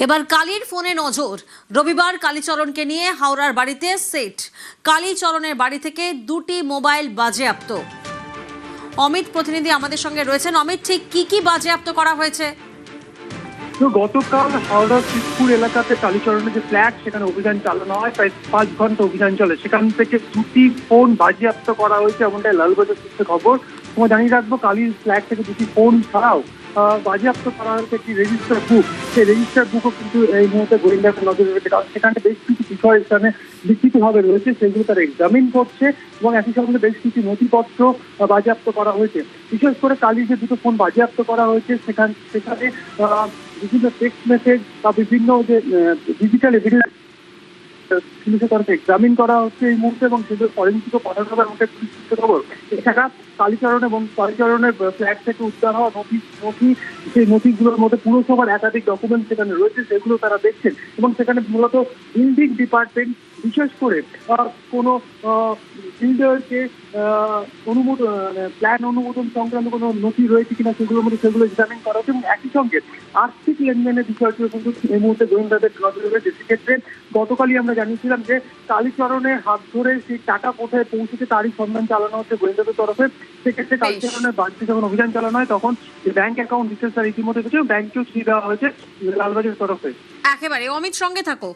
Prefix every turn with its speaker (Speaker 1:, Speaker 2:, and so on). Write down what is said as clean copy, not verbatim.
Speaker 1: এবার কালীর ফোনে নজর। রবিবার কালীচরণকে নিয়ে হাওড়ার বাড়িতে সেট। কালীচরণের বাড়ি থেকে দুটি মোবাইল বাজেয়াপ্ত। অমিত প্রতিনিধি আমাদের সঙ্গে রয়েছেন। অমিত, ঠিক কি বাজেয়াপ্ত করা হয়েছে?
Speaker 2: তো গতকাল হাওড়ার শিবপুর এলাকাতে কালীচরণের যে ফ্ল্যাট, সেখানে অভিযান চালানো হয়। প্রায় 5 ঘন্টা অভিযান চলে। সেখান থেকে দুটি ফোন বাজেয়াপ্ত করা হয়েছে, এমনটাই লালবাজার সূত্রে খবর। তোমার জানিয়ে রাখবো, কালীর ফ্ল্যাট থেকে দুটি ফোন ছাড়াও বাজেয়াপ্ত করা হয়েছে একটি রেজিস্টার বুক। সেই রেজিস্টার বুকও কিন্তু এই মুহূর্তে গোয়েন্দাদের নজরে রয়েছে, কারণ সেখানে বেশ কিছু বিষয় এখানে লিখিতভাবে রয়েছে, সেগুলো তারা এক্সামিন করছে এবং একই সঙ্গে বেশ কিছু নথিপত্র বাজেয়াপ্ত করা হয়েছে। বিশেষ করে কালীর যে দুটো ফোন বাজেয়াপ্ত করা হয়েছে, সেখানে বিভিন্ন টেক্সট মেসেজ বা বিভিন্ন যে ডিজিটাল এভিডেন্স পুলিশের তরফে এক্সামিন করা হচ্ছে এই মুহূর্তে, এবং সেগুলো ফরেন্সিকও পাঠানো হবে এমনটা পুলিশ সূত্রে খবর। এছাড়া কালীচরণ এবং কালীচরণের ফ্ল্যাট থেকে উদ্ধার হওয়া নথি সেই নথিগুলোর মধ্যে পুরসভার একাধিক ডকুমেন্ট সেখানে রয়েছে, সেগুলো তারা দেখছেন। এবং সেখানে মূলত বিল্ডিং ডিপার্টমেন্ট বিশেষ করে কোনো বিল্ডারকে অনুমোদন প্ল্যান অনুমোদন সংক্রান্ত কোনো নথি রয়েছে কিনা সেগুলোর মধ্যে সেগুলো এক্সামিন করা হচ্ছে। এবং একই সঙ্গে আর্থিক লেনদেনের বিষয়টিও কিন্তু এই মুহূর্তে গোয়েন্দাদের নজরে রয়েছে। সেক্ষেত্রে গতকালই আমরা জানিয়েছিলাম যে কালীচরণের হাত ধরে সেই টাকা কোথায় পৌঁছেছে তারই সন্ধান চালানো হচ্ছে গোয়েন্দাদের তরফে। সেক্ষেত্রে কালীচরণের বাড়িতে যখন অভিযান চালানো হয়, তখন ব্যাংক অ্যাকাউন্ট ডিটেলস তার ইতিমধ্যে রয়েছে, ব্যাংকেও ছিঁড়ে দেওয়া হয়েছে লালবাজারের তরফে।
Speaker 1: একেবারে অমিত, সঙ্গে থাকো।